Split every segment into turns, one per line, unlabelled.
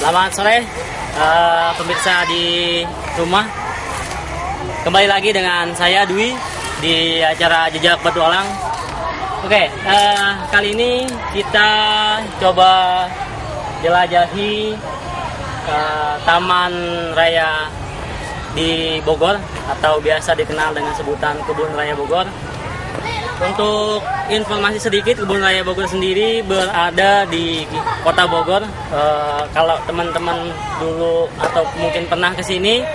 Selamat sore pemirsa di rumah. Kembali lagi dengan saya Dwi di acara Jejak Petualang. Oke, kali ini kita coba jelajahi Taman Raya di Bogor atau biasa dikenal dengan sebutan Kebun Raya Bogor. Untuk informasi sedikit, Kebun Raya Bogor sendiri berada di Kota Bogor. Kalau teman-teman dulu atau mungkin pernah ke sini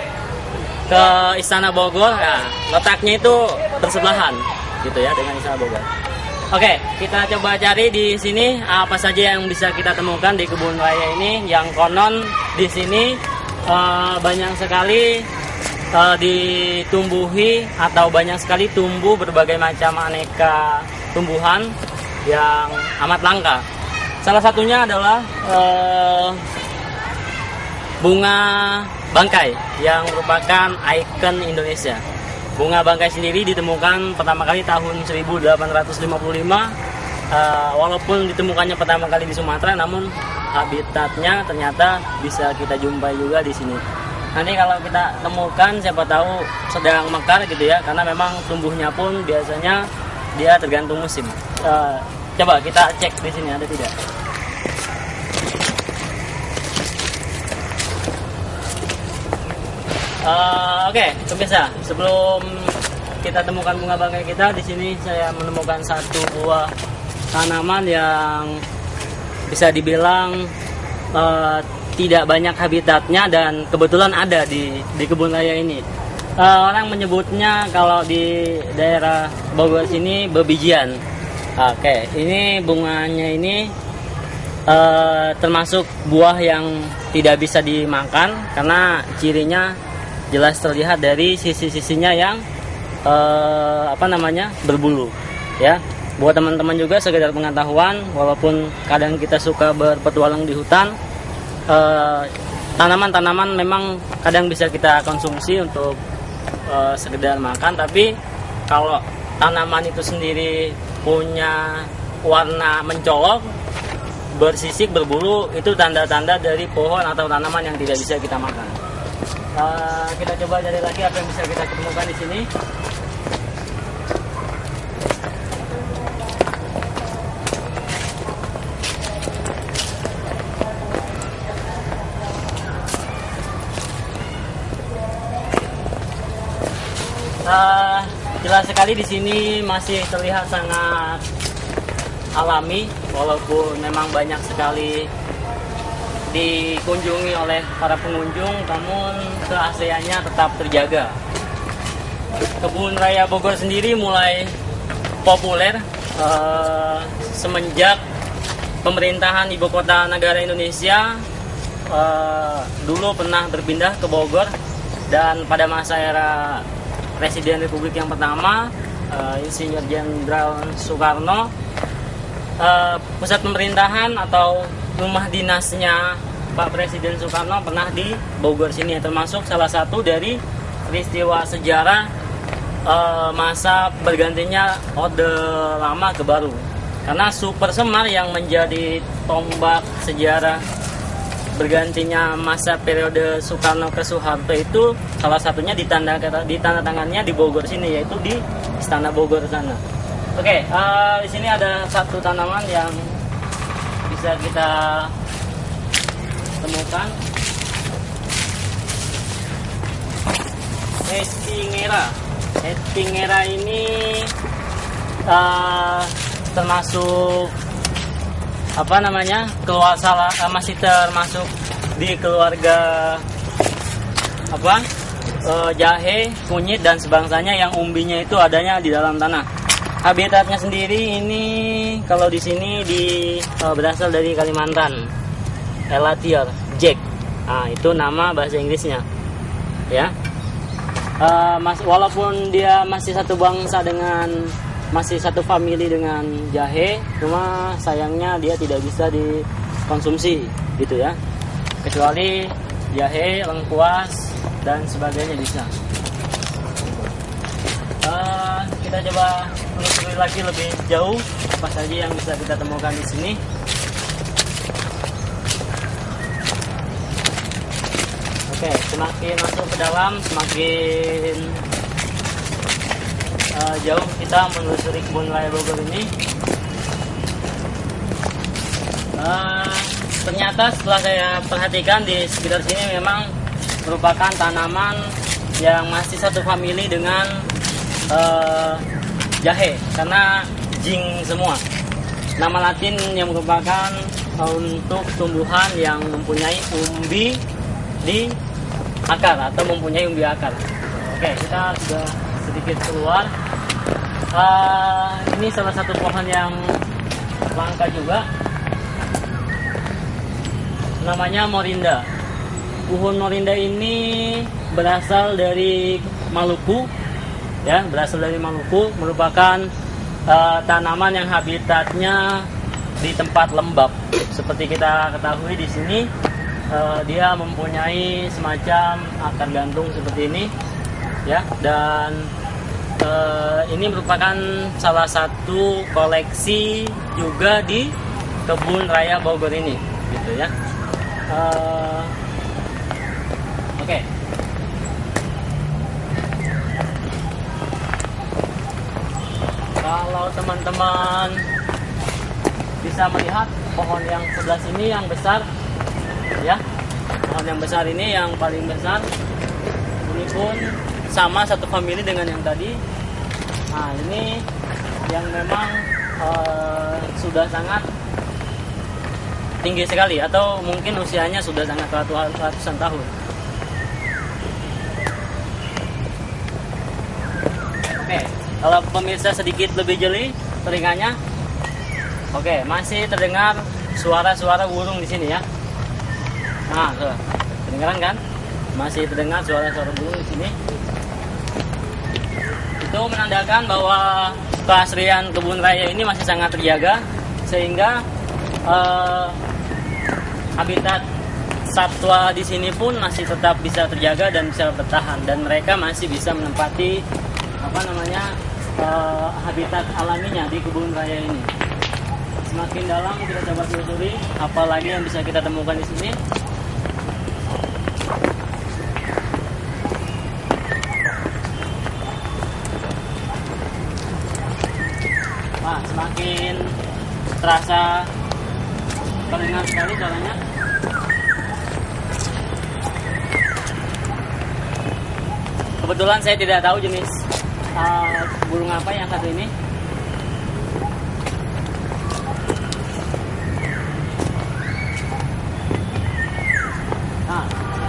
ke Istana Bogor, ya, letaknya itu bersebelahan, gitu ya, dengan Istana Bogor. Oke, kita coba cari di sini apa saja yang bisa kita temukan di Kebun Raya ini. Yang konon di sini banyak sekali ditumbuhi atau banyak sekali tumbuh berbagai macam aneka tumbuhan yang amat langka. Salah satunya adalah bunga bangkai yang merupakan ikon Indonesia. Bunga bangkai sendiri ditemukan pertama kali tahun 1855. Walaupun ditemukannya pertama kali di Sumatera, namun habitatnya ternyata bisa kita jumpai juga di sini. Nanti kalau kita temukan, siapa tahu sedang mekar gitu ya, karena memang tumbuhnya pun biasanya dia tergantung musim. Coba kita cek di sini ada tidak. Oke, pemirsa, sebelum kita temukan bunga bangkai kita, di sini saya menemukan satu buah tanaman yang bisa dibilang tidak banyak habitatnya dan kebetulan ada di Kebun Raya ini. Orang menyebutnya kalau di daerah Bogor sini bebijian. Oke, ini bunganya ini termasuk buah yang tidak bisa dimakan karena cirinya jelas terlihat dari sisi-sisinya yang berbulu. Ya, buat teman-teman juga sekedar pengetahuan, walaupun kadang kita suka berpetualang di hutan. Tanaman-tanaman memang kadang bisa kita konsumsi untuk sekedar makan, tapi kalau tanaman itu sendiri punya warna mencolok, bersisik, berbulu, itu tanda-tanda dari pohon atau tanaman yang tidak bisa kita makan. Kita coba cari lagi apa yang bisa kita temukan di sini. Jelas sekali di sini masih terlihat sangat alami, walaupun memang banyak sekali dikunjungi oleh para pengunjung, namun keasliannya tetap terjaga. Kebun Raya Bogor sendiri mulai populer semenjak pemerintahan Ibu Kota Negara Indonesia dulu pernah berpindah ke Bogor, dan pada masa era Presiden Republik yang pertama, Insinyur Jenderal Soekarno, pusat pemerintahan atau rumah dinasnya Pak Presiden Soekarno pernah di Bogor sini, termasuk salah satu dari peristiwa sejarah masa bergantinya Orde Lama ke Baru. Karena Super Semar yang menjadi tombak sejarah bergantinya masa periode Soekarno ke Soeharto itu salah satunya ditandatangannya di Bogor sini, yaitu di Istana Bogor sana. Oke, di sini ada satu tanaman yang bisa kita temukan, Hestingera. Hestingera ini termasuk masih termasuk di keluarga jahe, kunyit dan sebangsanya, yang umbinya itu adanya di dalam tanah. Habitatnya sendiri ini kalau di sini berasal dari Kalimantan, Elatior Jack. Itu nama bahasa Inggrisnya. Ya. Walaupun dia masih satu bangsa masih satu famili dengan jahe, cuma sayangnya dia tidak bisa dikonsumsi gitu ya, kecuali jahe, lengkuas dan sebagainya bisa. Kita coba menelusuri lagi lebih jauh apa saja yang bisa kita temukan di sini. Oke, semakin masuk ke dalam, semakin jauh kita menelusuri kebun raya Bogor ini. Ternyata setelah saya perhatikan di sekitar sini memang merupakan tanaman yang masih satu famili dengan jahe, karena jing semua. Nama Latin yang merupakan untuk tumbuhan yang mempunyai umbi di akar atau mempunyai umbi akar. Oke, kita sudah sedikit keluar. Ini salah satu pohon yang langka juga, namanya morinda. Pohon morinda ini berasal dari Maluku, ya, merupakan tanaman yang habitatnya di tempat lembab. Seperti kita ketahui di sini, dia mempunyai semacam akar gantung seperti ini, ya, dan ini merupakan salah satu koleksi juga di kebun raya Bogor ini, gitu ya. Oke. Kalau teman-teman bisa melihat pohon yang sebelah sini yang besar, ya, pohon yang besar ini yang paling besar, ini pun sama satu famili dengan yang tadi. Nah, ini yang memang sudah sangat tinggi sekali, atau mungkin usianya sudah sangat ratusan tahun. Oke, kalau pemirsa sedikit lebih jeli telinganya, oke, masih terdengar suara-suara burung di sini ya. Nah, tuh, kedengaran kan? Masih terdengar suara-suara burung di sini. Itu menandakan bahwa keasrian kebun raya ini masih sangat terjaga, sehingga habitat satwa di sini pun masih tetap bisa terjaga dan bisa bertahan, dan mereka masih bisa menempati habitat alaminya di kebun raya ini. Semakin dalam kita coba telusuri apa lagi yang bisa kita temukan di sini. Wah, semakin terasa terdengar sekali suaranya. Kebetulan saya tidak tahu jenis burung apa yang satu ini.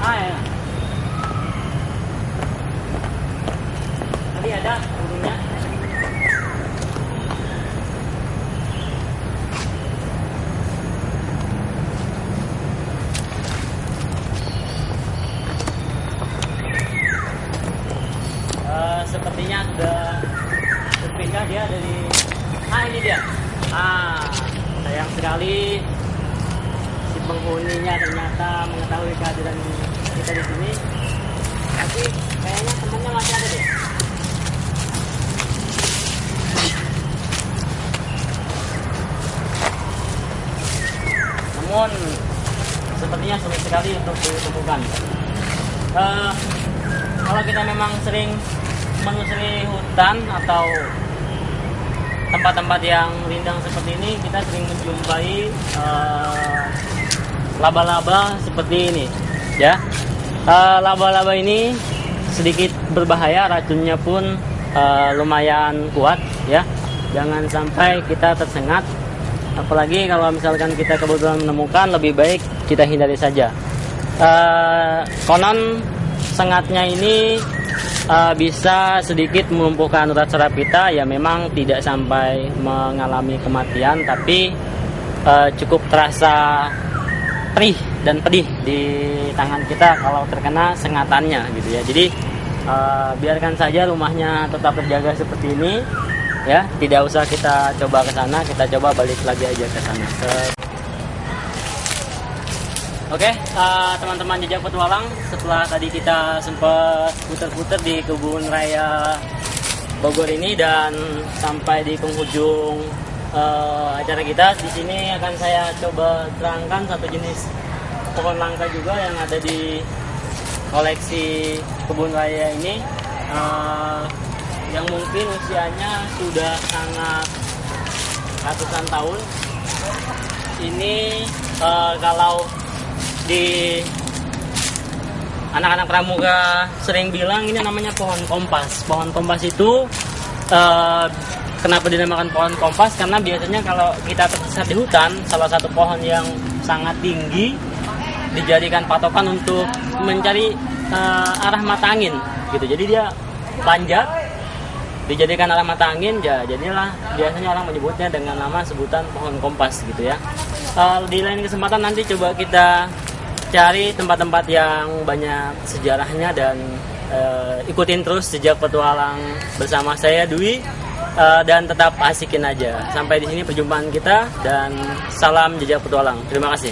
Ya. Tadi ada burungnya. Sepertinya sudah berpindah dia dari. Ini dia. Sayang sekali si penghuninya ternyata mengetahui kehadiran kita di sini. Tapi kayaknya temannya masih ada deh. Namun sepertinya sulit sekali untuk ditemukan. Kalau kita memang sering menelusuri hutan atau tempat-tempat yang rindang seperti ini, kita sering menjumpai laba-laba seperti ini, ya. Laba-laba ini sedikit berbahaya, racunnya pun lumayan kuat, ya. Jangan sampai kita tersengat, apalagi kalau misalkan kita kebetulan menemukan, lebih baik kita hindari saja. Konon sengatnya ini bisa sedikit melumpuhkan urat saraf kita, ya memang tidak sampai mengalami kematian, tapi cukup terasa perih dan pedih di tangan kita kalau terkena sengatannya, gitu ya. Jadi biarkan saja rumahnya tetap terjaga seperti ini, ya. Tidak usah kita coba ke sana, kita coba balik lagi aja ke sana. Oke, teman-teman jejak petualang, setelah tadi kita sempat putar-putar di kebun raya Bogor ini dan sampai di penghujung acara kita, di sini akan saya coba terangkan satu jenis pohon langka juga yang ada di koleksi kebun raya ini yang mungkin usianya sudah sangat ratusan tahun. Ini kalau di anak-anak pramuka sering bilang ini namanya pohon kompas. Pohon kompas itu kenapa dinamakan pohon kompas? Karena biasanya kalau kita tersesat di hutan, salah satu pohon yang sangat tinggi dijadikan patokan untuk mencari arah mata angin gitu. Jadi dia panjat, dijadikan arah mata angin, ya jadilah biasanya orang menyebutnya dengan nama sebutan pohon kompas gitu ya. Di lain kesempatan nanti coba kita cari tempat-tempat yang banyak sejarahnya dan ikutin terus jejak petualang bersama saya Dwi, dan tetap asikin aja. Sampai di sini perjumpaan kita dan salam jejak petualang. Terima kasih.